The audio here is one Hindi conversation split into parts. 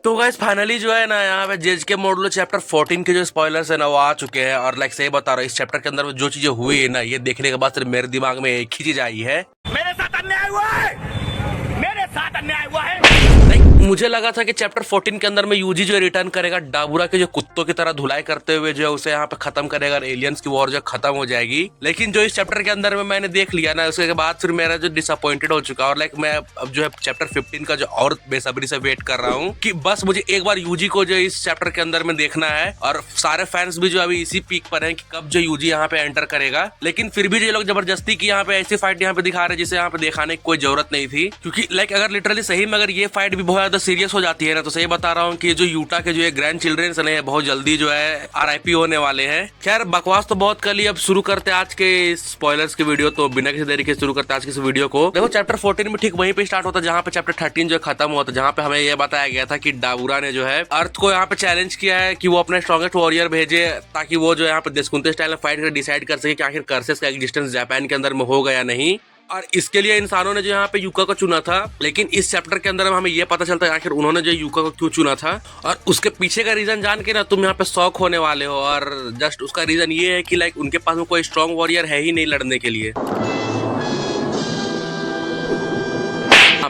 तो गाइस फाइनली जो है ना यहाँ पे जेजेके मॉडुलो चैप्टर 14 के जो स्पॉयलर्स है ना वो आ चुके हैं। और लाइक सही बता रहा हूँ, इस चैप्टर के अंदर जो चीजें हुई है ना, ये देखने के बाद सिर्फ मेरे दिमाग में एक ही चीज आई है, मेरे साथ अन्याय हुआ है, मेरे साथ अन्याय हुआ है। मुझे लगा था कि चैप्टर 14 के अंदर में यूजी जो रिटर्न करेगा, डाबुरा के जो कुत्तों की तरह धुलाई करते हुए जो है उसे यहाँ पे खत्म करेगा और एलियंस की वॉर जो खत्म हो जाएगी। लेकिन जो इस चैप्टर के अंदर में मैंने देख लिया ना, उसके बाद फिर मेरा जो डिसअपॉइंटेड हो चुका। और लाइक मैं अब जो है चैप्टर 15 का जो और बेसब्री से वेट कर रहा हूँ कि बस मुझे एक बार यूजी को जो इस चैप्टर के अंदर में देखना है। और सारे फैंस भी जो अभी इसी पीक पर हैं कि कब जो यूजी यहाँ पे एंटर करेगा। लेकिन फिर भी जो लोग जबरदस्ती की यहाँ पे ऐसी फाइट यहाँ पे दिखा रहे जिसे यहाँ पे दिखाने की कोई जरूरत नहीं थी। क्योंकि लाइक अगर लिटरली सही में अगर ये फाइट भी बहुत ज्यादा सीरियस हो जाती है ना, तो सही बता रहा हूँ कि जो यूटा के जो है ग्रैंड चिल्ड्रंस है बहुत जल्दी जो है आरआईपी होने वाले हैं। खैर बकवास तो बहुत कर ली, अब शुरू करते हैं आज के स्पॉयलर्स की वीडियो। तो बिना किसी देरी के शुरू करते हैं आज की इस वीडियो को। देखो चैप्टर 14 में ठीक वहीं पे स्टार्ट होता है जहाँ पे चैप्टर 13 जो खत्म हुआ था, जहाँ पे हमें यह बताया गया था कि डाबुरा ने जो है अर्थ को यहाँ पे चैलेंज किया है कि वो अपने स्ट्रॉन्गेस्ट वॉरियर भेजे ताकि वो जो यहाँ पे देशकुंते स्टाइल में फाइट कर डिसाइड कर सके कि आखिर कर्सेस का एग्जिस्टेंस जापान के अंदर में होगा या नहीं। और इसके लिए इंसानों ने जो यहाँ पे यूका को चुना था। लेकिन इस चैप्टर के अंदर हमें ये पता चलता है आखिर उन्होंने जो यूका को क्यों चुना था, और उसके पीछे का रीजन जान के ना तुम यहाँ पे शॉक होने वाले हो। और जस्ट उसका रीजन ये है कि लाइक उनके पास में कोई स्ट्रॉन्ग वॉरियर है ही नहीं लड़ने के लिए।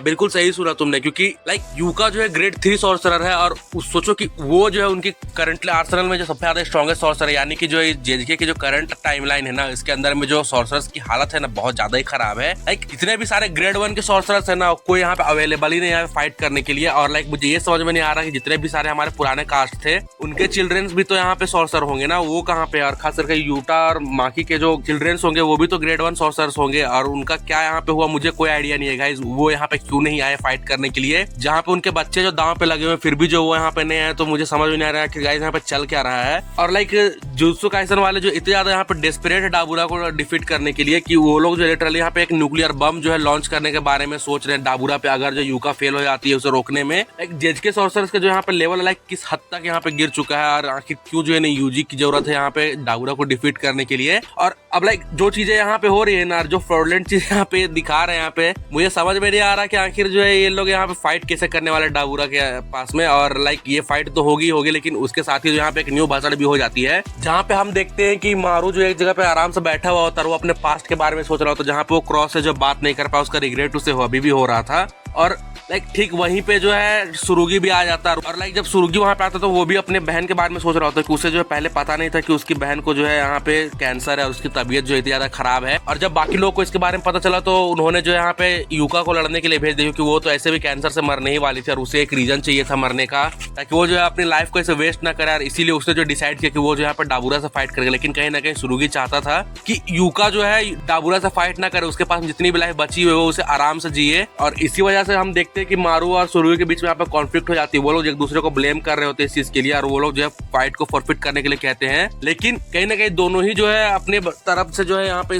बिल्कुल सही सुना तुमने, क्योंकि लाइक यूका जो है ग्रेड 3 सॉर्सरर है। और सोचो कि वो जो है उनकी करंटली आर्सेनल में जो सबसे ज्यादा स्ट्रॉन्गेस्ट सॉर्सरर है, यानी कि जो जेजेके की जो करंट टाइमलाइन है ना, इसके अंदर में जो सॉर्सरर्स की हालत है ना बहुत ज्यादा ही खराब है। लाइक इतने भी सारे ग्रेड 1 के सॉर्सरर्स है ना, कोई यहाँ पे अवेलेबल ही नहीं है फाइट करने के लिए। और लाइक मुझे ये समझ में नहीं आ रहा कि जितने भी सारे हमारे पुराने कास्ट थे उनके चिल्ड्रंस भी तो यहाँ पे सॉर्सर होंगे ना, वो कहाँ पे। और खास करके यूटा और माकी के जो चिल्ड्रंस होंगे वो भी तो ग्रेड 1 सॉर्सरर्स होंगे। और उनका क्या यहाँ पे हुआ मुझे कोई आइडिया नहीं है गाइस, वो यहाँ पे क्यों नहीं आए फाइट करने के लिए, जहाँ पे उनके बच्चे जो दांव पे लगे हुए फिर भी जो वो यहाँ पे नहीं है। तो मुझे समझ में नहीं आ रहा है कि गाइस यहाँ पे चल क्या रहा है। और लाइक जुत्सु काइसन वाले जो इतने ज्यादा यहाँ पे डेस्परेट है डाबुरा को डिफीट करने के लिए कि वो लोग जो लिटरली यहाँ पे एक न्यूक्लियर बम जो है लॉन्च करने के बारे में सोच रहे हैं डाबुरा पे, अगर जो यूका फेल हो जाती है उसे रोकने में। लाइक जेजेके सॉर्सरर्स के जो यहाँ पे लेवल लाइक किस हद तक यहाँ पे गिर चुका है, और आखिर क्यों जो है यूजी की जरूरत है यहाँ पे डाबुरा को डिफीट करने के लिए। और अब लाइक जो चीजें यहाँ पे हो रही है ना, जो फ्रॉडलेंट चीज यहाँ पे दिखा रहे हैं यहाँ पे, मुझे समझ में नहीं आ रहा कि आखिर जो है ये लोग यहाँ पे फाइट कैसे करने वाले डाबुरा के पास में। और लाइक ये फाइट तो होगी लेकिन उसके साथ ही जो यहाँ पे एक न्यू भाषण भी हो जाती है, जहाँ पे हम देखते हैं कि मारू जो एक जगह पे आराम से बैठा हुआ होता है, वो अपने पास्ट के बारे में सोच रहा होता है, जहाँ पे वो क्रॉस से जो बात नहीं कर पाया उसका रिग्रेट उसे अभी भी हो रहा था। और लाइक ठीक वहीं पे जो है सुरुगी भी आ जाता है। और लाइक जब सुरुगी वहां पे आता तो वो भी अपने बहन के बारे में सोच रहा होता है कि उसे जो है पहले पता नहीं था कि उसकी बहन को जो है यहाँ पे कैंसर है और उसकी तबीयत जो इतनी ज्यादा खराब है। और जब बाकी लोग को इसके बारे में पता चला तो उन्होंने जो यहाँ पे यूका को लड़ने के लिए भेज दिया, क्योंकि वो तो ऐसे भी कैंसर से मरने ही वाली थी और उसे एक रीजन चाहिए था मरने का, ताकि वो जो है अपनी लाइफ को ऐसे वेस्ट ना करे। और इसीलिए उसने जो डिसाइड किया कि वो जो यहाँ पे डाबुरा से फाइट करेगा। लेकिन कहीं ना कहीं सुरुगी चाहता था कि यूका जो है डाबुरा से फाइट ना करे, उसके पास जितनी भी लाइफ बची हुई है वो उसे आराम से जिए। और इसी वजह से हम देखते हैं कि मारू और सुरुगी के बीच में यहाँ पे कॉन्फ्लिक्ट हो जाती है। वो लोग एक दूसरे को ब्लेम कर रहे होते हैं इस चीज के लिए, और वो लोग जो है फाइट को फॉरफिट करने के लिए कहते हैं। लेकिन कहीं ना कहीं दोनों ही जो है अपने तरफ से जो है यहाँ पे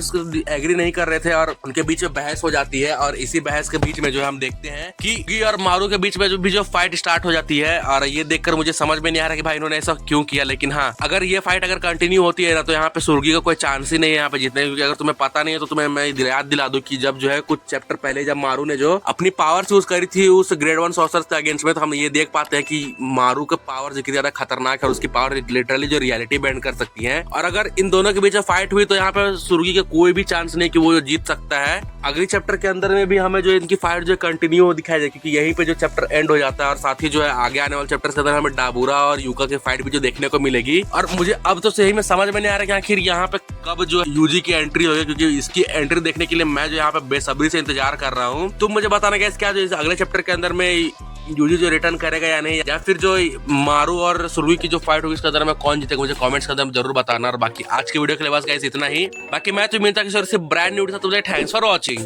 एग्री नहीं कर रहे थे और उनके बीच में बहस हो जाती है। और इसी बहस के बीच में जो है हम देखते हैं कि और मारू के बीच में जो फाइट स्टार्ट हो जाती है। और ये देखकर मुझे समझ में नहीं आ रहा कि भाई इन्होंने ऐसा क्यों किया। लेकिन हाँ, अगर ये फाइट अगर कंटिन्यू होती है ना, तो यहाँ पे सुर्गी का कोई चांस ही नहीं है यहाँ पे जीतने। क्योंकि अगर तुम्हें पता नहीं है तो तुम्हें मैं याद दिला दूं कि जब जो है कुछ चैप्टर पहले जब मारू ने जो अपनी पावर यूज करी थी उस ग्रेड 1 सॉर्सरर्स के अगेंस्ट में, तो हम ये देख पाते हैं कि मारू का पावर जितनी ज्यादा खतरनाक है और उसकी पावर लिटरली जो रियलिटी बेंड कर सकती है। और अगर इन दोनों के बीच में फाइट हुई तो यहाँ पे सुर्गी का कोई भी चांस नहीं कि वो जीत सकता है। अगली चैप्टर के अंदर में भी हमें जो इनकी फाइट जो कंटिन्यू दिखाई जाए, क्योंकि यहीं पे जो चैप्टर एंड हो जाता है। और साथ ही जो है आगे आने वाले चैप्टर के अंदर हमें डाबुरा और यूका की फाइट भी जो देखने को मिलेगी। और मुझे अब तो सही में समझ में नहीं आ रहा कि आखिर यहाँ पे कब जो यूजी की एंट्री होगी, क्योंकि इसकी एंट्री देखने के लिए मैं जो यहाँ पे बेसब्री से इंतजार कर रहा हूँ। तुम मुझे बताना क्या जो अगले चैप्टर के अंदर में यूजी जो रिटर्न करेगा या नहीं, या फिर जो मारू और सुरुगी की जो फाइट होगी इसके अंदर में कौन जीतेगा, मुझे कमेंट्स के अंदर जरूर बताना। और बाकी आज की वीडियो के लिए बस गाइस इतना ही। बाकी मैं तो मिलता किसी और से ब्रांड न्यू था। तुझे थैंक्स फॉर वॉचिंग।